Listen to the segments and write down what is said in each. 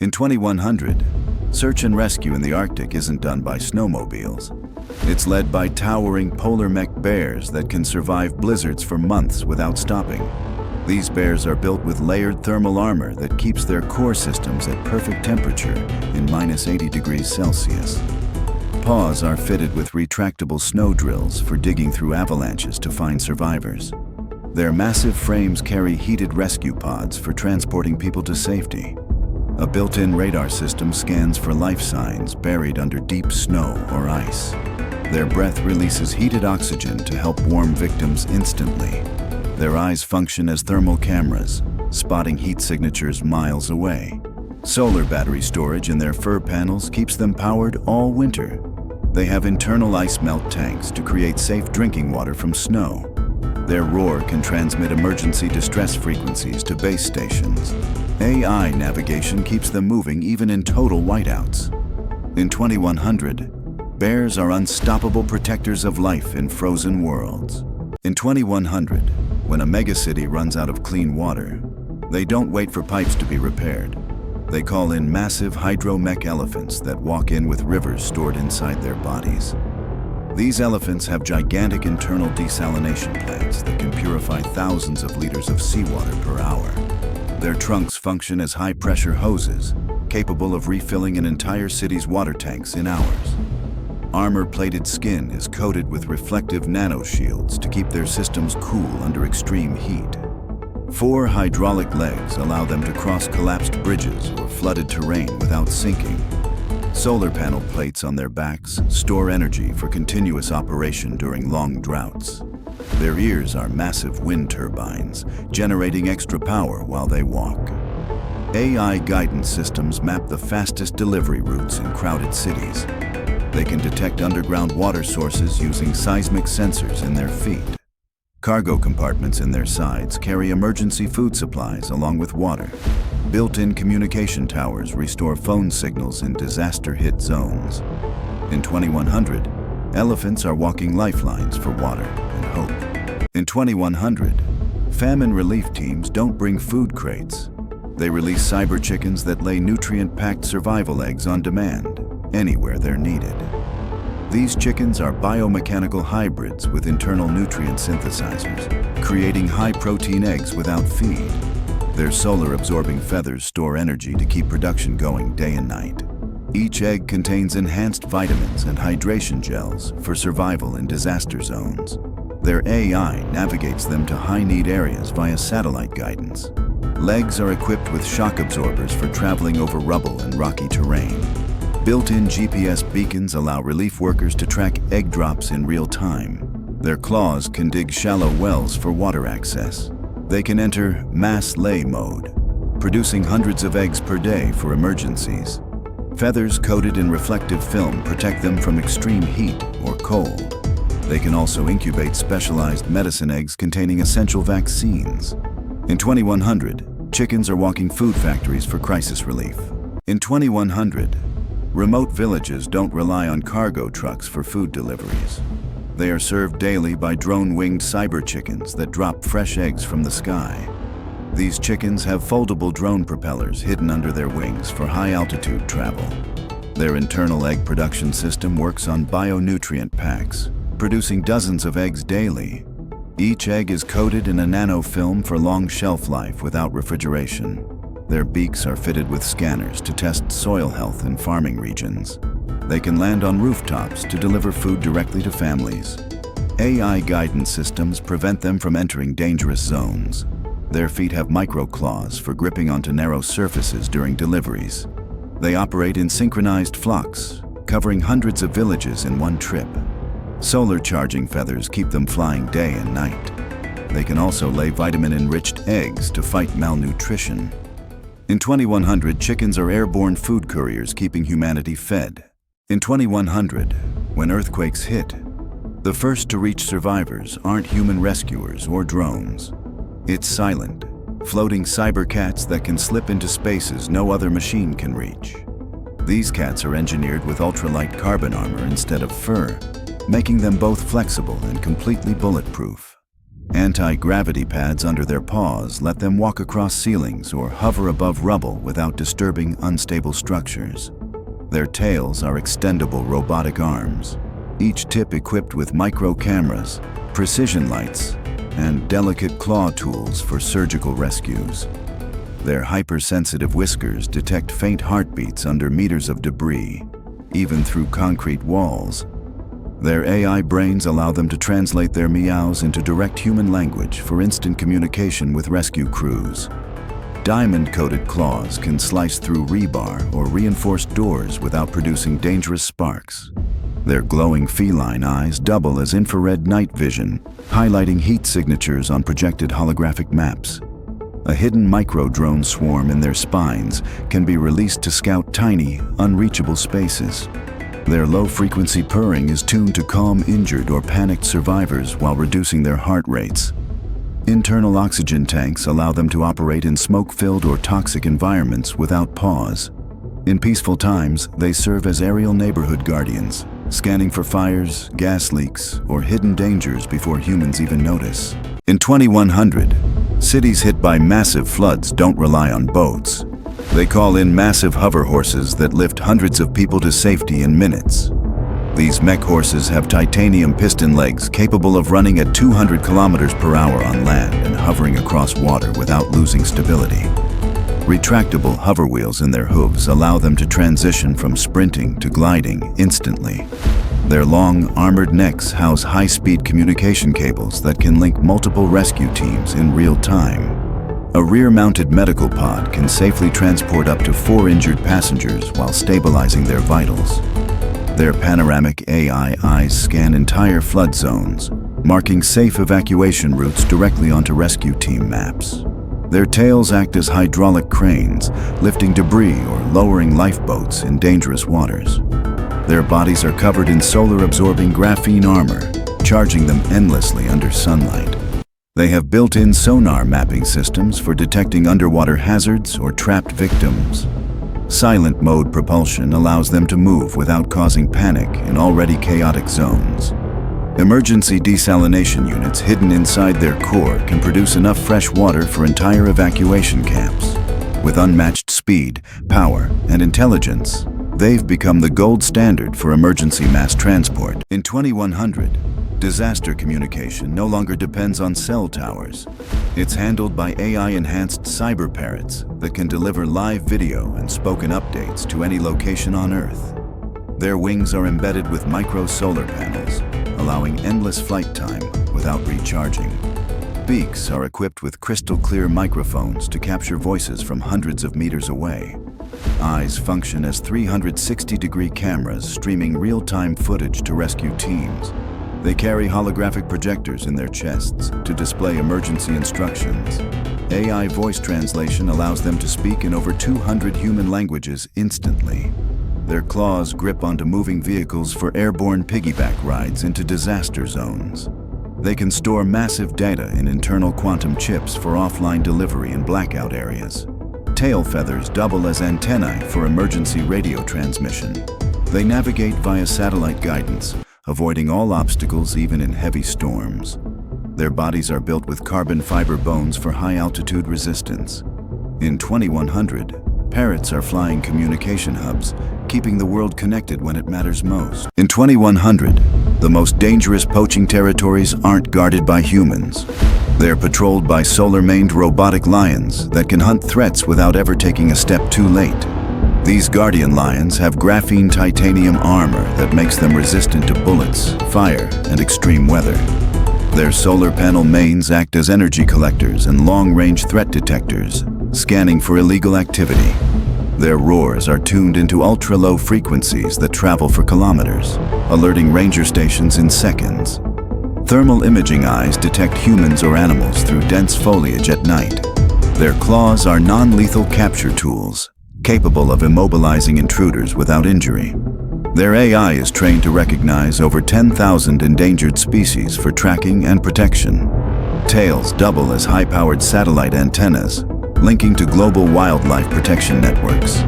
In 2100, search and rescue in the Arctic isn't done by snowmobiles. It's led by towering polar mech bears that can survive blizzards for months without stopping. These bears are built with layered thermal armor that keeps their core systems at perfect temperature in -80 degrees Celsius. Paws are fitted with retractable snow drills for digging through avalanches to find survivors. Their massive frames carry heated rescue pods for transporting people to safety. A built-in radar system scans for life signs buried under deep snow or ice. Their breath releases heated oxygen to help warm victims instantly. Their eyes function as thermal cameras, spotting heat signatures miles away. Solar battery storage in their fur panels keeps them powered all winter. They have internal ice melt tanks to create safe drinking water from snow. Their roar can transmit emergency distress frequencies to base stations. AI navigation keeps them moving even in total whiteouts. In 2100, bears are unstoppable protectors of life in frozen worlds. In 2100, when a megacity runs out of clean water, they don't wait for pipes to be repaired. They call in massive hydro-mech elephants that walk in with rivers stored inside their bodies. These elephants have gigantic internal desalination plants that can purify thousands of liters of seawater per hour. Their trunks function as high-pressure hoses, capable of refilling an entire city's water tanks in hours. Armor-plated skin is coated with reflective nanoshields to keep their systems cool under extreme heat. 4 hydraulic legs allow them to cross collapsed bridges or flooded terrain without sinking. Solar panel plates on their backs store energy for continuous operation during long droughts. Their ears are massive wind turbines, generating extra power while they walk. AI guidance systems map the fastest delivery routes in crowded cities. They can detect underground water sources using seismic sensors in their feet. Cargo compartments in their sides carry emergency food supplies along with water. Built-in communication towers restore phone signals in disaster-hit zones. In 2100, elephants are walking lifelines for water and hope. In 2100, famine relief teams don't bring food crates. They release cyber chickens that lay nutrient-packed survival eggs on demand, anywhere they're needed. These chickens are biomechanical hybrids with internal nutrient synthesizers, creating high-protein eggs without feed. Their solar-absorbing feathers store energy to keep production going day and night. Each egg contains enhanced vitamins and hydration gels for survival in disaster zones. Their AI navigates them to high-need areas via satellite guidance. Legs are equipped with shock absorbers for traveling over rubble and rocky terrain. Built-in GPS beacons allow relief workers to track egg drops in real time. Their claws can dig shallow wells for water access. They can enter mass lay mode, producing hundreds of eggs per day for emergencies. Feathers coated in reflective film protect them from extreme heat or cold. They can also incubate specialized medicine eggs containing essential vaccines. In 2100, chickens are walking food factories for crisis relief. In 2100, remote villages don't rely on cargo trucks for food deliveries. They are served daily by drone-winged cyber chickens that drop fresh eggs from the sky. These chickens have foldable drone propellers hidden under their wings for high-altitude travel. Their internal egg production system works on bionutrient packs, producing dozens of eggs daily. Each egg is coated in a nanofilm for long shelf life without refrigeration. Their beaks are fitted with scanners to test soil health in farming regions. They can land on rooftops to deliver food directly to families. AI guidance systems prevent them from entering dangerous zones. Their feet have micro-claws for gripping onto narrow surfaces during deliveries. They operate in synchronized flocks, covering hundreds of villages in one trip. Solar charging feathers keep them flying day and night. They can also lay vitamin-enriched eggs to fight malnutrition. In 2100, chickens are airborne food couriers keeping humanity fed. In 2100, when earthquakes hit, the first to reach survivors aren't human rescuers or drones. It's silent, floating cyber cats that can slip into spaces no other machine can reach. These cats are engineered with ultralight carbon armor instead of fur, making them both flexible and completely bulletproof. Anti-gravity pads under their paws let them walk across ceilings or hover above rubble without disturbing unstable structures. Their tails are extendable robotic arms, each tip equipped with micro cameras, precision lights, and delicate claw tools for surgical rescues. Their hypersensitive whiskers detect faint heartbeats under meters of debris, even through concrete walls. Their AI brains allow them to translate their meows into direct human language for instant communication with rescue crews. Diamond-coated claws can slice through rebar or reinforced doors without producing dangerous sparks. Their glowing feline eyes double as infrared night vision, highlighting heat signatures on projected holographic maps. A hidden micro-drone swarm in their spines can be released to scout tiny, unreachable spaces. Their low-frequency purring is tuned to calm injured or panicked survivors while reducing their heart rates. Internal oxygen tanks allow them to operate in smoke-filled or toxic environments without pause. In peaceful times, they serve as aerial neighborhood guardians, scanning for fires, gas leaks, or hidden dangers before humans even notice. In 2100, cities hit by massive floods don't rely on boats. They call in massive hover horses that lift hundreds of people to safety in minutes. These mech horses have titanium piston legs capable of running at 200 kilometers per hour on land and hovering across water without losing stability. Retractable hover wheels in their hooves allow them to transition from sprinting to gliding instantly. Their long, armored necks house high-speed communication cables that can link multiple rescue teams in real time. A rear-mounted medical pod can safely transport up to 4 injured passengers while stabilizing their vitals. Their panoramic AI eyes scan entire flood zones, marking safe evacuation routes directly onto rescue team maps. Their tails act as hydraulic cranes, lifting debris or lowering lifeboats in dangerous waters. Their bodies are covered in solar-absorbing graphene armor, charging them endlessly under sunlight. They have built-in sonar mapping systems for detecting underwater hazards or trapped victims. Silent mode propulsion allows them to move without causing panic in already chaotic zones. Emergency desalination units hidden inside their core can produce enough fresh water for entire evacuation camps. With unmatched speed, power, and intelligence, they've become the gold standard for emergency mass transport. In 2100, disaster communication no longer depends on cell towers. It's handled by AI-enhanced cyber parrots that can deliver live video and spoken updates to any location on Earth. Their wings are embedded with micro solar panels, allowing endless flight time without recharging. Beaks are equipped with crystal-clear microphones to capture voices from hundreds of meters away. Eyes function as 360-degree cameras streaming real-time footage to rescue teams. They carry holographic projectors in their chests to display emergency instructions. AI voice translation allows them to speak in over 200 human languages instantly. Their claws grip onto moving vehicles for airborne piggyback rides into disaster zones. They can store massive data in internal quantum chips for offline delivery in blackout areas. Tail feathers double as antennae for emergency radio transmission. They navigate via satellite guidance, avoiding all obstacles even in heavy storms. Their bodies are built with carbon fiber bones for high-altitude resistance. In 2100, parrots are flying communication hubs, keeping the world connected when it matters most. In 2100, the most dangerous poaching territories aren't guarded by humans. They're patrolled by solar-maned robotic lions that can hunt threats without ever taking a step too late. These guardian lions have graphene titanium armor that makes them resistant to bullets, fire, and extreme weather. Their solar panel mains act as energy collectors and long-range threat detectors, scanning for illegal activity. Their roars are tuned into ultra-low frequencies that travel for kilometers, alerting ranger stations in seconds. Thermal imaging eyes detect humans or animals through dense foliage at night. Their claws are non-lethal capture tools, capable of immobilizing intruders without injury. Their AI is trained to recognize over 10,000 endangered species for tracking and protection. Tails double as high-powered satellite antennas, linking to global wildlife protection networks.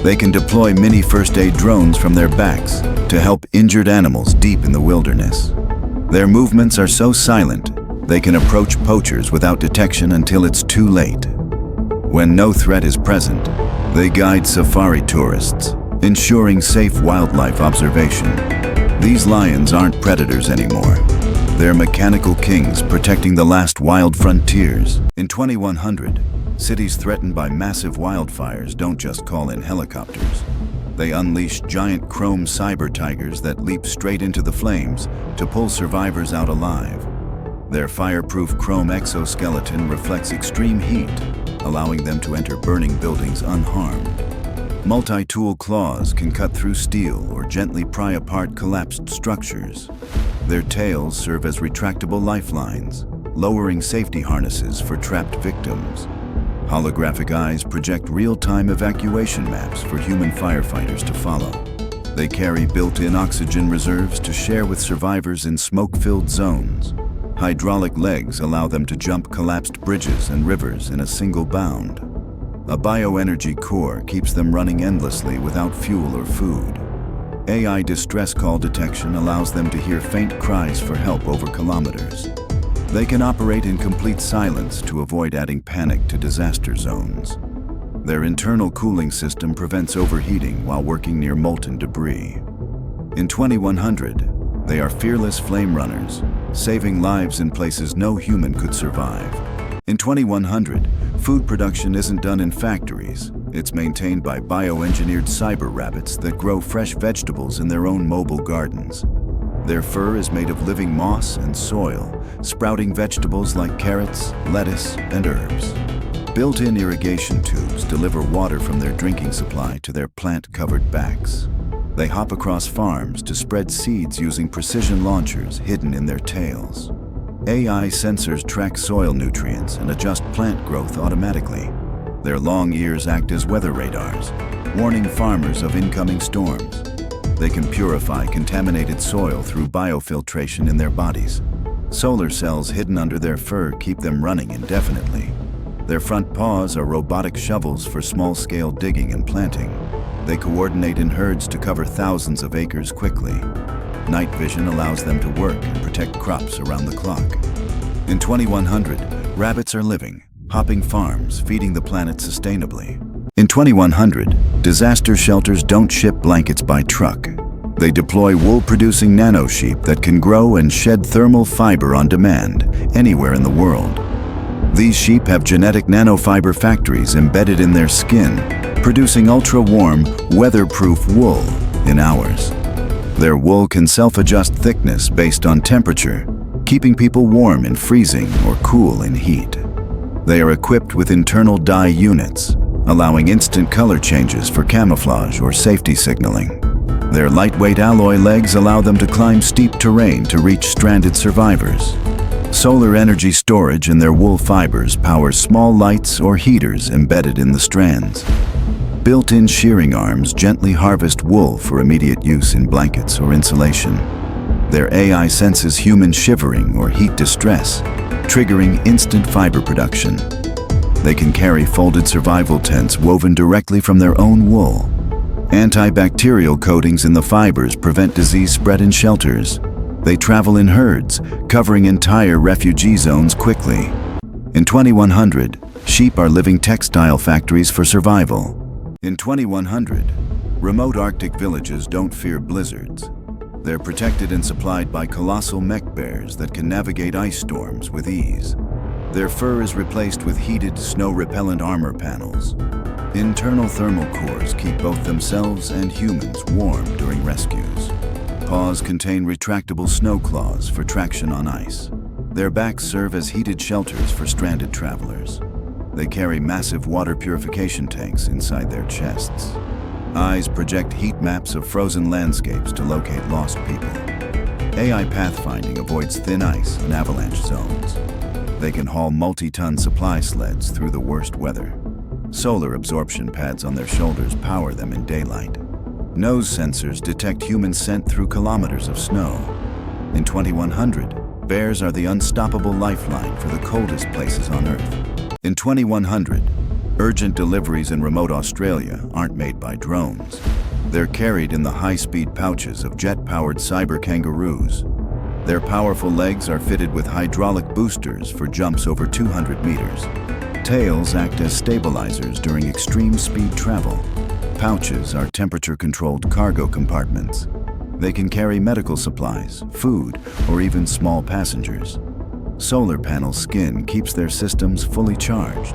They can deploy mini first-aid drones from their backs to help injured animals deep in the wilderness. Their movements are so silent, They can approach poachers without detection until it's too late. When no threat is present, they guide safari tourists, ensuring safe wildlife observation. These lions aren't predators anymore. They're mechanical kings protecting the last wild frontiers. In 2100, cities threatened by massive wildfires don't just call in helicopters. They unleash giant chrome cyber tigers that leap straight into the flames to pull survivors out alive. Their fireproof chrome exoskeleton reflects extreme heat, allowing them to enter burning buildings unharmed. Multi-tool claws can cut through steel or gently pry apart collapsed structures. Their tails serve as retractable lifelines, lowering safety harnesses for trapped victims. Holographic eyes project real-time evacuation maps for human firefighters to follow. They carry built-in oxygen reserves to share with survivors in smoke-filled zones. Hydraulic legs allow them to jump collapsed bridges and rivers in a single bound. A bioenergy core keeps them running endlessly without fuel or food. AI distress call detection allows them to hear faint cries for help over kilometers. They can operate in complete silence to avoid adding panic to disaster zones. Their internal cooling system prevents overheating while working near molten debris. In 2100, they are fearless flame runners, saving lives in places no human could survive. In 2100, food production isn't done in factories. It's maintained by bioengineered cyber rabbits that grow fresh vegetables in their own mobile gardens. Their fur is made of living moss and soil, sprouting vegetables like carrots, lettuce, and herbs. Built-in irrigation tubes deliver water from their drinking supply to their plant-covered backs. They hop across farms to spread seeds using precision launchers hidden in their tails. AI sensors track soil nutrients and adjust plant growth automatically. Their long ears act as weather radars, warning farmers of incoming storms. They can purify contaminated soil through biofiltration in their bodies. Solar cells hidden under their fur keep them running indefinitely. Their front paws are robotic shovels for small-scale digging and planting. They coordinate in herds to cover thousands of acres quickly. Night vision allows them to work and protect crops around the clock. In 2100, rabbits are living, hopping farms, feeding the planet sustainably. In 2100, disaster shelters don't ship blankets by truck. They deploy wool-producing nano-sheep that can grow and shed thermal fiber on demand anywhere in the world. These sheep have genetic nanofiber factories embedded in their skin, producing ultra-warm, weather-proof wool in hours. Their wool can self-adjust thickness based on temperature, keeping people warm in freezing or cool in heat. They are equipped with internal dye units, allowing instant color changes for camouflage or safety signaling. Their lightweight alloy legs allow them to climb steep terrain to reach stranded survivors. Solar energy storage in their wool fibers powers small lights or heaters embedded in the strands. Built-in shearing arms gently harvest wool for immediate use in blankets or insulation. Their AI senses human shivering or heat distress, triggering instant fiber production. They can carry folded survival tents woven directly from their own wool. Antibacterial coatings in the fibers prevent disease spread in shelters. They travel in herds, covering entire refugee zones quickly. In 2100, sheep are living textile factories for survival. In 2100, remote Arctic villages don't fear blizzards. They're protected and supplied by colossal mech bears that can navigate ice storms with ease. Their fur is replaced with heated, snow-repellent armor panels. Internal thermal cores keep both themselves and humans warm during rescues. Paws contain retractable snow claws for traction on ice. Their backs serve as heated shelters for stranded travelers. They carry massive water purification tanks inside their chests. Eyes project heat maps of frozen landscapes to locate lost people. AI pathfinding avoids thin ice and avalanche zones. They can haul multi-ton supply sleds through the worst weather. Solar absorption pads on their shoulders power them in daylight. Nose sensors detect human scent through kilometers of snow. In 2100, bears are the unstoppable lifeline for the coldest places on Earth. In 2100, urgent deliveries in remote Australia aren't made by drones. They're carried in the high-speed pouches of jet-powered cyber kangaroos. Their powerful legs are fitted with hydraulic boosters for jumps over 200 meters. Tails act as stabilizers during extreme speed travel. Pouches are temperature-controlled cargo compartments. They can carry medical supplies, food, or even small passengers. Solar panel skin keeps their systems fully charged.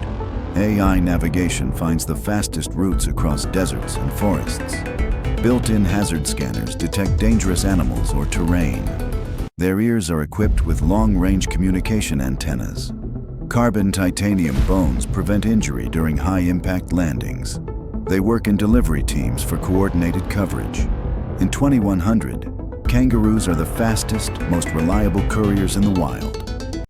AI navigation finds the fastest routes across deserts and forests. Built-in hazard scanners detect dangerous animals or terrain. Their ears are equipped with long-range communication antennas. Carbon titanium bones prevent injury during high-impact landings. They work in delivery teams for coordinated coverage. In 2100, kangaroos are the fastest, most reliable couriers in the wild.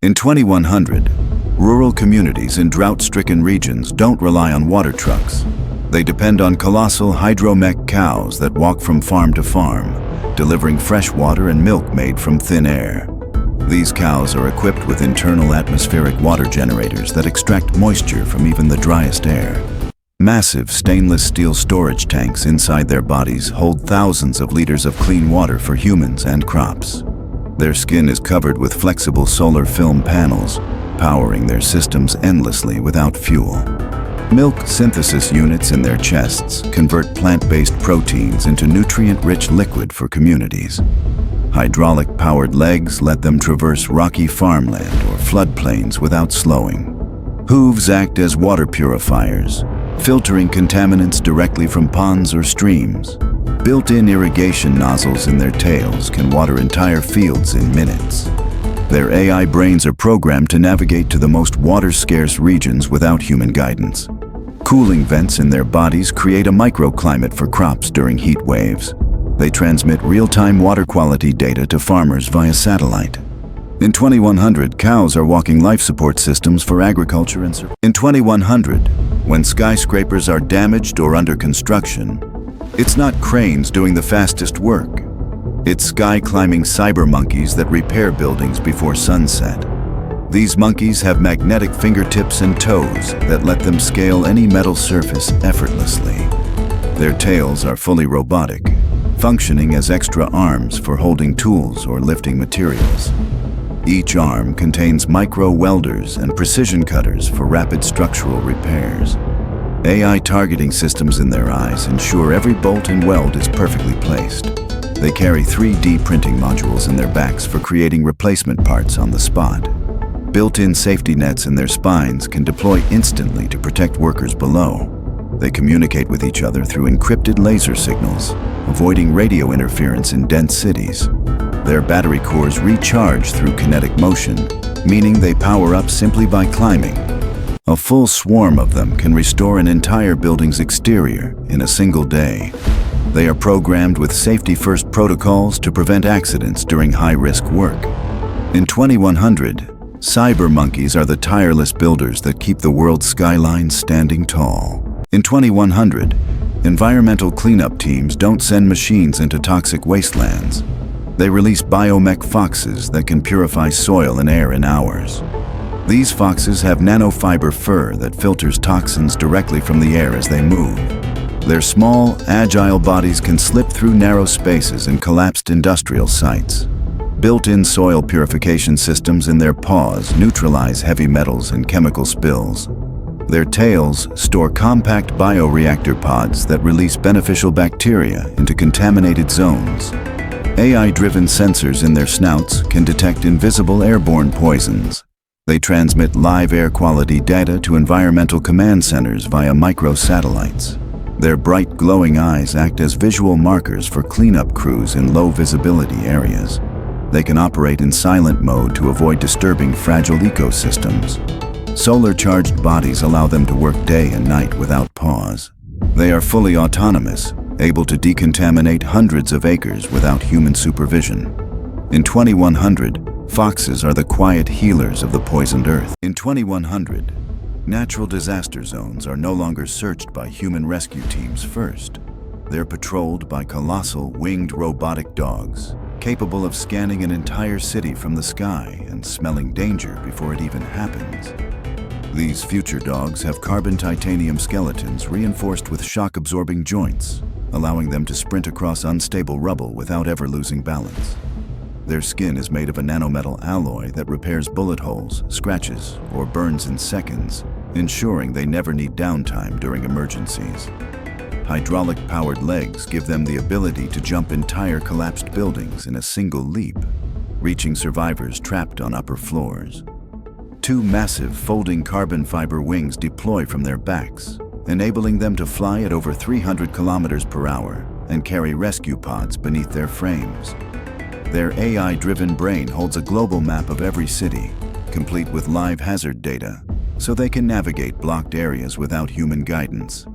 In 2100, rural communities in drought-stricken regions don't rely on water trucks. They depend on colossal hydromech cows that walk from farm to farm, delivering fresh water and milk made from thin air. These cows are equipped with internal atmospheric water generators that extract moisture from even the driest air. Massive stainless steel storage tanks inside their bodies hold thousands of liters of clean water for humans and crops. Their skin is covered with flexible solar film panels, powering their systems endlessly without fuel. Milk synthesis units in their chests convert plant-based proteins into nutrient-rich liquid for communities. Hydraulic-powered legs let them traverse rocky farmland or floodplains without slowing. Hooves act as water purifiers, filtering contaminants directly from ponds or streams. Built-in irrigation nozzles in their tails can water entire fields in minutes. Their AI brains are programmed to navigate to the most water-scarce regions without human guidance. Cooling vents in their bodies create a microclimate for crops during heat waves. They transmit real-time water quality data to farmers via satellite. In 2100, cows are walking life support systems for agriculture and survival. In 2100, when skyscrapers are damaged or under construction, it's not cranes doing the fastest work. It's sky-climbing cyber monkeys that repair buildings before sunset. These monkeys have magnetic fingertips and toes that let them scale any metal surface effortlessly. Their tails are fully robotic, functioning as extra arms for holding tools or lifting materials. Each arm contains micro-welders and precision cutters for rapid structural repairs. AI targeting systems in their eyes ensure every bolt and weld is perfectly placed. They carry 3D printing modules in their backs for creating replacement parts on the spot. Built-in safety nets in their spines can deploy instantly to protect workers below. They communicate with each other through encrypted laser signals, avoiding radio interference in dense cities. Their battery cores recharge through kinetic motion, meaning they power up simply by climbing. A full swarm of them can restore an entire building's exterior in a single day. They are programmed with safety-first protocols to prevent accidents during high-risk work. In 2100, cyber monkeys are the tireless builders that keep the world's skyline standing tall. In 2100, environmental cleanup teams don't send machines into toxic wastelands. They release biomech foxes that can purify soil and air in hours. These foxes have nanofiber fur that filters toxins directly from the air as they move. Their small, agile bodies can slip through narrow spaces and collapsed industrial sites. Built-in soil purification systems in their paws neutralize heavy metals and chemical spills. Their tails store compact bioreactor pods that release beneficial bacteria into contaminated zones. AI-driven sensors in their snouts can detect invisible airborne poisons. They transmit live air quality data to environmental command centers via microsatellites. Their bright, glowing eyes act as visual markers for cleanup crews in low-visibility areas. They can operate in silent mode to avoid disturbing fragile ecosystems. Solar-charged bodies allow them to work day and night without pause. They are fully autonomous, able to decontaminate hundreds of acres without human supervision. In 2100, foxes are the quiet healers of the poisoned earth. In 2100, natural disaster zones are no longer searched by human rescue teams first. They're patrolled by colossal winged robotic dogs, capable of scanning an entire city from the sky and smelling danger before it even happens. These future dogs have carbon titanium skeletons reinforced with shock-absorbing joints, allowing them to sprint across unstable rubble without ever losing balance. Their skin is made of a nanometal alloy that repairs bullet holes, scratches, or burns in seconds, ensuring they never need downtime during emergencies. Hydraulic-powered legs give them the ability to jump entire collapsed buildings in a single leap, reaching survivors trapped on upper floors. Two massive folding carbon fiber wings deploy from their backs, enabling them to fly at over 300 kilometers per hour and carry rescue pods beneath their frames. Their AI-driven brain holds a global map of every city, complete with live hazard data, so they can navigate blocked areas without human guidance.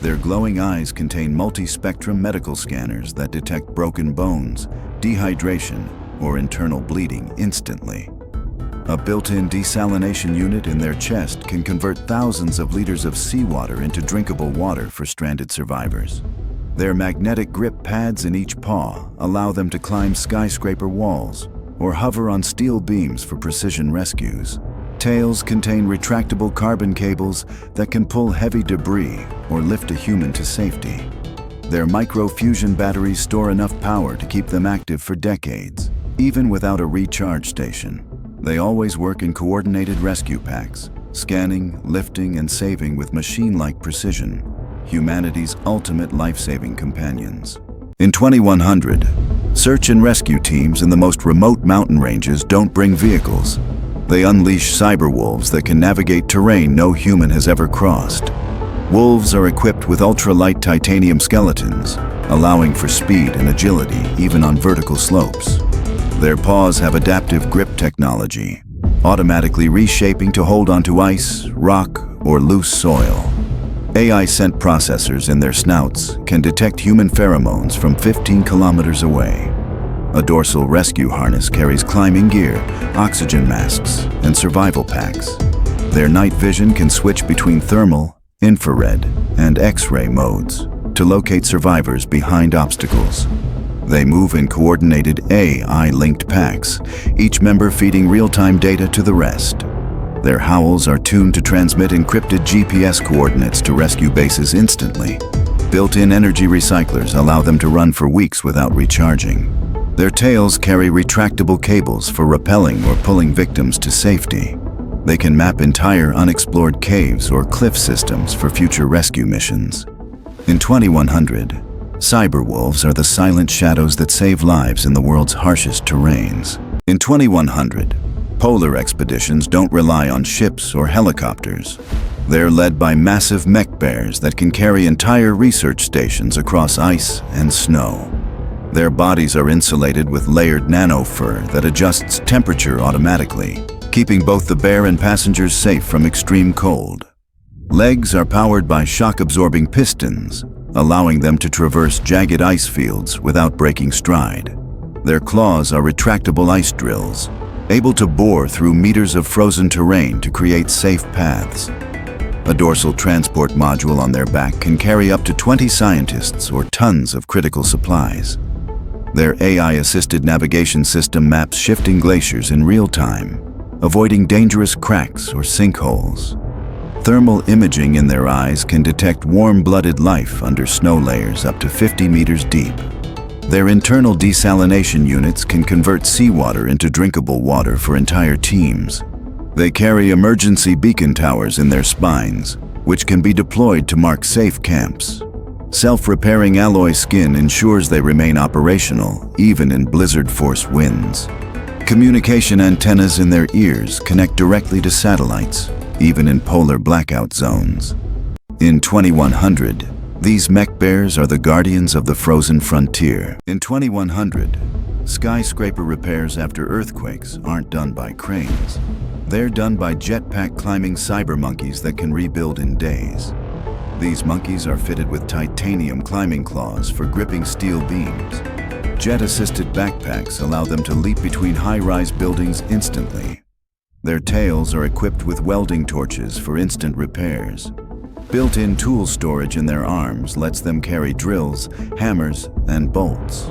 Their glowing eyes contain multi-spectrum medical scanners that detect broken bones, dehydration, or internal bleeding instantly. A built-in desalination unit in their chest can convert thousands of liters of seawater into drinkable water for stranded survivors. Their magnetic grip pads in each paw allow them to climb skyscraper walls or hover on steel beams for precision rescues. Tails contain retractable carbon cables that can pull heavy debris or lift a human to safety. Their micro-fusion batteries store enough power to keep them active for decades, even without a recharge station. They always work in coordinated rescue packs, scanning, lifting, and saving with machine-like precision, humanity's ultimate life-saving companions. In 2100, search and rescue teams in the most remote mountain ranges don't bring vehicles. They unleash cyberwolves that can navigate terrain no human has ever crossed. Wolves are equipped with ultra-light titanium skeletons, allowing for speed and agility even on vertical slopes. Their paws have adaptive grip technology, automatically reshaping to hold onto ice, rock, or loose soil. AI scent processors in their snouts can detect human pheromones from 15 kilometers away. A dorsal rescue harness carries climbing gear, oxygen masks, and survival packs. Their night vision can switch between thermal, infrared, and X-ray modes to locate survivors behind obstacles. They move in coordinated AI-linked packs, each member feeding real-time data to the rest. Their howls are tuned to transmit encrypted GPS coordinates to rescue bases instantly. Built-in energy recyclers allow them to run for weeks without recharging. Their tails carry retractable cables for rappelling or pulling victims to safety. They can map entire unexplored caves or cliff systems for future rescue missions. In 2100, cyberwolves are the silent shadows that save lives in the world's harshest terrains. In 2100, polar expeditions don't rely on ships or helicopters. They're led by massive mech bears that can carry entire research stations across ice and snow. Their bodies are insulated with layered nano fur that adjusts temperature automatically, keeping both the bear and passengers safe from extreme cold. Legs are powered by shock-absorbing pistons, allowing them to traverse jagged ice fields without breaking stride. Their claws are retractable ice drills, able to bore through meters of frozen terrain to create safe paths. A dorsal transport module on their back can carry up to 20 scientists or tons of critical supplies. Their AI-assisted navigation system maps shifting glaciers in real time, avoiding dangerous cracks or sinkholes. Thermal imaging in their eyes can detect warm-blooded life under snow layers up to 50 meters deep. Their internal desalination units can convert seawater into drinkable water for entire teams. They carry emergency beacon towers in their spines, which can be deployed to mark safe camps. Self-repairing alloy skin ensures they remain operational, even in blizzard-force winds. Communication antennas in their ears connect directly to satellites, even in polar blackout zones. In 2100, these mech bears are the guardians of the frozen frontier. In 2100, skyscraper repairs after earthquakes aren't done by cranes. They're done by jetpack climbing cyber monkeys that can rebuild in days. These monkeys are fitted with titanium climbing claws for gripping steel beams. Jet-assisted backpacks allow them to leap between high-rise buildings instantly. Their tails are equipped with welding torches for instant repairs. Built-in tool storage in their arms lets them carry drills, hammers, and bolts.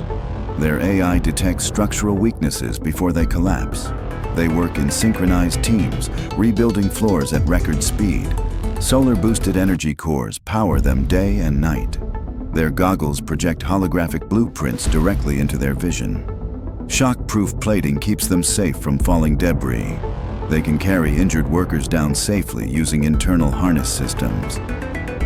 Their AI detects structural weaknesses before they collapse. They work in synchronized teams, rebuilding floors at record speed. Solar-boosted energy cores power them day and night. Their goggles project holographic blueprints directly into their vision. Shock-proof plating keeps them safe from falling debris. They can carry injured workers down safely using internal harness systems.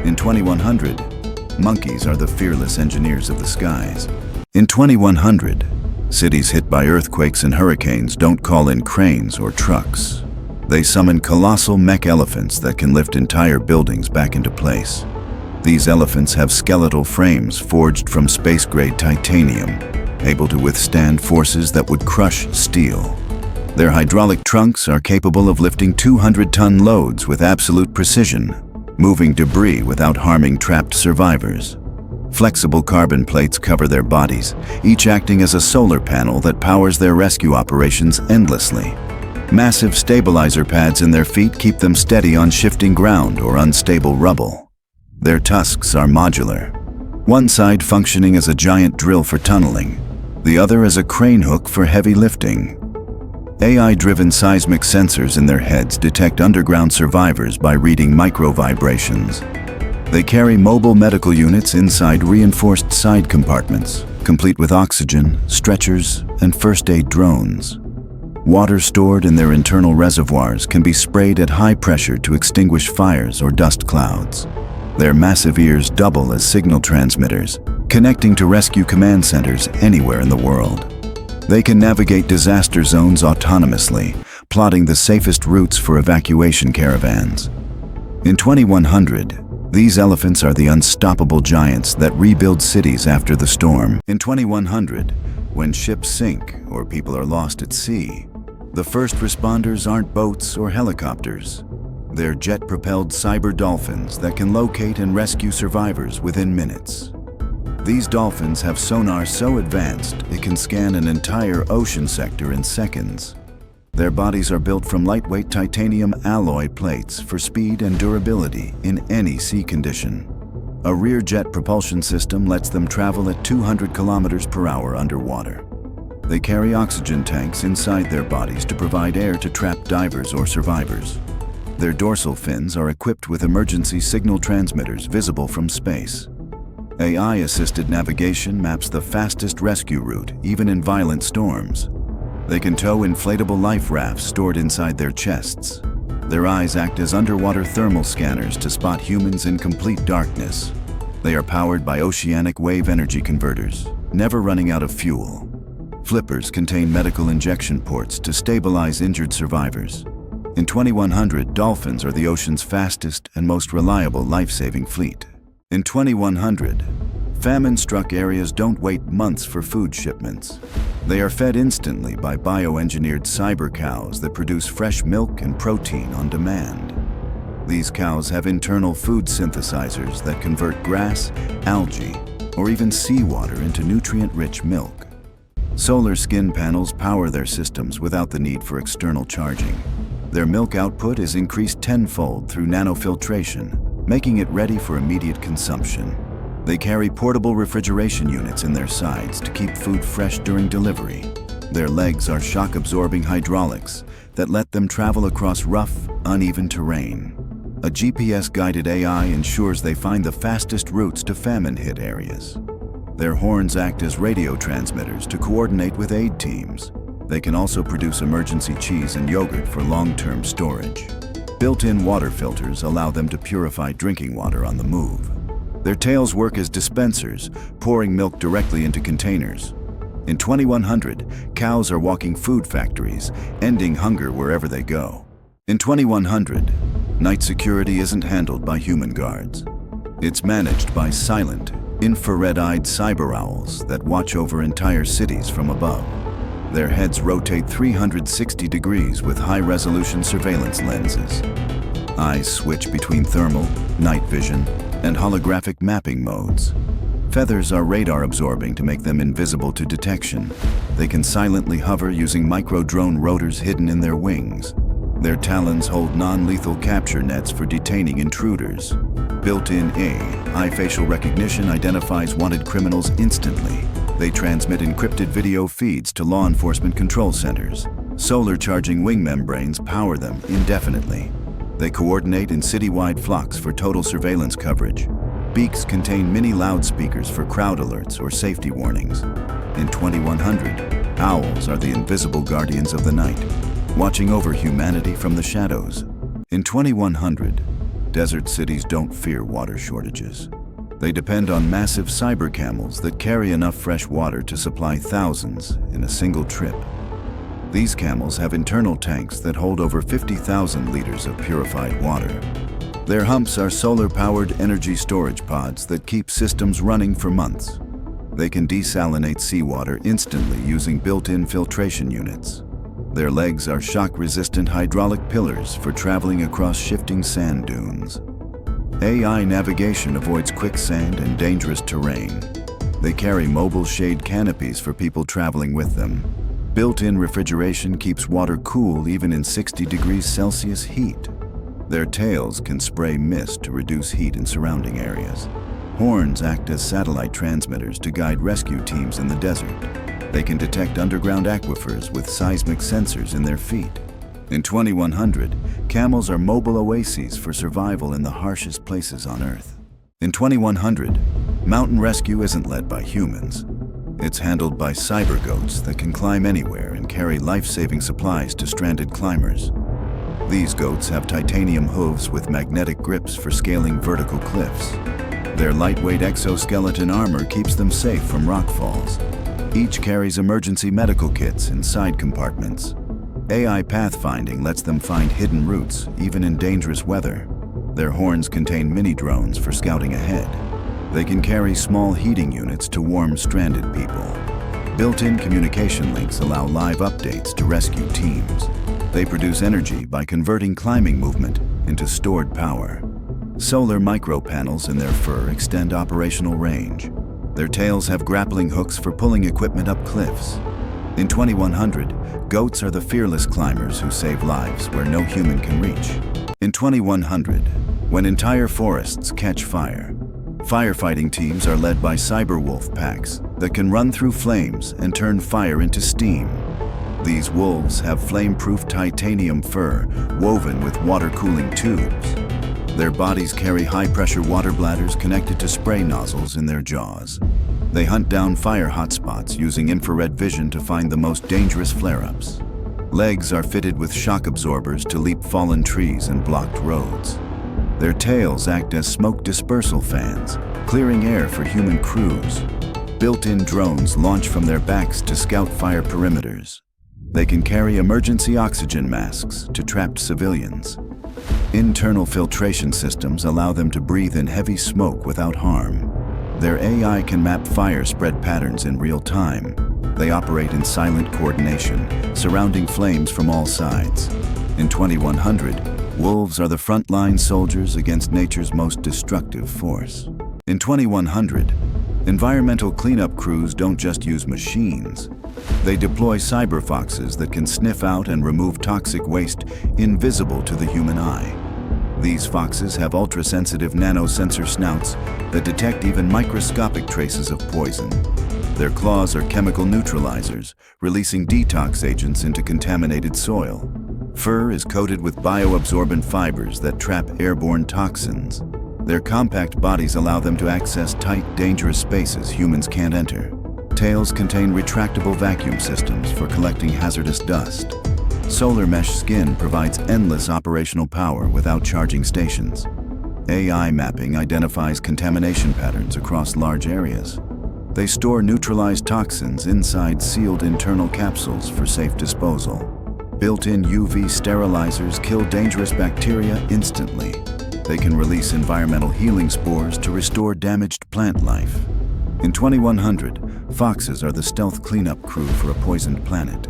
In 2100, monkeys are the fearless engineers of the skies. In 2100, cities hit by earthquakes and hurricanes don't call in cranes or trucks. They summon colossal mech elephants that can lift entire buildings back into place. These elephants have skeletal frames forged from space-grade titanium, able to withstand forces that would crush steel. Their hydraulic trunks are capable of lifting 200-ton loads with absolute precision, moving debris without harming trapped survivors. Flexible carbon plates cover their bodies, each acting as a solar panel that powers their rescue operations endlessly. Massive stabilizer pads in their feet keep them steady on shifting ground or unstable rubble. Their tusks are modular, one side functioning as a giant drill for tunneling, the other as a crane hook for heavy lifting. AI-driven seismic sensors in their heads detect underground survivors by reading micro-vibrations. They carry mobile medical units inside reinforced side compartments, complete with oxygen, stretchers, and first-aid drones. Water stored in their internal reservoirs can be sprayed at high pressure to extinguish fires or dust clouds. Their massive ears double as signal transmitters, connecting to rescue command centers anywhere in the world. They can navigate disaster zones autonomously, plotting the safest routes for evacuation caravans. In 2100, these elephants are the unstoppable giants that rebuild cities after the storm. In 2100, when ships sink or people are lost at sea, the first responders aren't boats or helicopters. They're jet-propelled cyber dolphins that can locate and rescue survivors within minutes. These dolphins have sonar so advanced it can scan an entire ocean sector in seconds. Their bodies are built from lightweight titanium alloy plates for speed and durability in any sea condition. A rear jet propulsion system lets them travel at 200 kilometers per hour underwater. They carry oxygen tanks inside their bodies to provide air to trapped divers or survivors. Their dorsal fins are equipped with emergency signal transmitters visible from space. AI-assisted navigation maps the fastest rescue route, even in violent storms. They can tow inflatable life rafts stored inside their chests. Their eyes act as underwater thermal scanners to spot humans in complete darkness. They are powered by oceanic wave energy converters, never running out of fuel. Flippers contain medical injection ports to stabilize injured survivors. In 2100, dolphins are the ocean's fastest and most reliable life-saving fleet. In 2100, famine-struck areas don't wait months for food shipments. They are fed instantly by bioengineered cyber cows that produce fresh milk and protein on demand. These cows have internal food synthesizers that convert grass, algae, or even seawater into nutrient-rich milk. Solar skin panels power their systems without the need for external charging. Their milk output is increased tenfold through nanofiltration, making it ready for immediate consumption. They carry portable refrigeration units in their sides to keep food fresh during delivery. Their legs are shock-absorbing hydraulics that let them travel across rough, uneven terrain. A GPS-guided AI ensures they find the fastest routes to famine-hit areas. Their horns act as radio transmitters to coordinate with aid teams. They can also produce emergency cheese and yogurt for long-term storage. Built-in water filters allow them to purify drinking water on the move. Their tails work as dispensers, pouring milk directly into containers. In 2100, cows are walking food factories, ending hunger wherever they go. In 2100, night security isn't handled by human guards. It's managed by silent, infrared-eyed cyber owls that watch over entire cities from above. Their heads rotate 360 degrees with high-resolution surveillance lenses. Eyes switch between thermal, night vision, and holographic mapping modes. Feathers are radar-absorbing to make them invisible to detection. They can silently hover using micro-drone rotors hidden in their wings. Their talons hold non-lethal capture nets for detaining intruders. Built-in AI facial recognition identifies wanted criminals instantly. They transmit encrypted video feeds to law enforcement control centers. Solar charging wing membranes power them indefinitely. They coordinate in citywide flocks for total surveillance coverage. Beaks contain mini loudspeakers for crowd alerts or safety warnings. In 2100, Owls are the invisible guardians of the night, watching over humanity from the shadows. In 2100, desert cities don't fear water shortages. They depend on massive cyber camels that carry enough fresh water to supply thousands in a single trip. These camels have internal tanks that hold over 50,000 liters of purified water. Their humps are solar-powered energy storage pods that keep systems running for months. They can desalinate seawater instantly using built-in filtration units. Their legs are shock-resistant hydraulic pillars for traveling across shifting sand dunes. AI navigation avoids quicksand and dangerous terrain. They carry mobile shade canopies for people traveling with them. Built-in refrigeration keeps water cool even in 60 degrees Celsius heat. Their tails can spray mist to reduce heat in surrounding areas. Horns act as satellite transmitters to guide rescue teams in the desert. They can detect underground aquifers with seismic sensors in their feet. In 2100, camels are mobile oases for survival in the harshest places on Earth. In 2100, mountain rescue isn't led by humans. It's handled by cyber goats that can climb anywhere and carry life-saving supplies to stranded climbers. These goats have titanium hooves with magnetic grips for scaling vertical cliffs. Their lightweight exoskeleton armor keeps them safe from rock falls. Each carries emergency medical kits in side compartments. AI pathfinding lets them find hidden routes, even in dangerous weather. Their horns contain mini-drones for scouting ahead. They can carry small heating units to warm stranded people. Built-in communication links allow live updates to rescue teams. They produce energy by converting climbing movement into stored power. Solar micropanels in their fur extend operational range. Their tails have grappling hooks for pulling equipment up cliffs. In 2100, goats are the fearless climbers who save lives where no human can reach. In 2100, when entire forests catch fire, firefighting teams are led by cyber wolf packs that can run through flames and turn fire into steam. These wolves have flame-proof titanium fur woven with water-cooling tubes. Their bodies carry high-pressure water bladders connected to spray nozzles in their jaws. They hunt down fire hotspots using infrared vision to find the most dangerous flare-ups. Legs are fitted with shock absorbers to leap fallen trees and blocked roads. Their tails act as smoke dispersal fans, clearing air for human crews. Built-in drones launch from their backs to scout fire perimeters. They can carry emergency oxygen masks to trapped civilians. Internal filtration systems allow them to breathe in heavy smoke without harm. Their AI can map fire spread patterns in real time. They operate in silent coordination, surrounding flames from all sides. In 2100, wolves are the frontline soldiers against nature's most destructive force. In 2100, environmental cleanup crews don't just use machines. They deploy cyber foxes that can sniff out and remove toxic waste invisible to the human eye. These foxes have ultra-sensitive nanosensor snouts that detect even microscopic traces of poison. Their claws are chemical neutralizers, releasing detox agents into contaminated soil. Fur is coated with bioabsorbent fibers that trap airborne toxins. Their compact bodies allow them to access tight, dangerous spaces humans can't enter. Tails contain retractable vacuum systems for collecting hazardous dust. Solar mesh skin provides endless operational power without charging stations. AI mapping identifies contamination patterns across large areas. They store neutralized toxins inside sealed internal capsules for safe disposal. Built-in UV sterilizers kill dangerous bacteria instantly. They can release environmental healing spores to restore damaged plant life. In 2100, foxes are the stealth cleanup crew for a poisoned planet.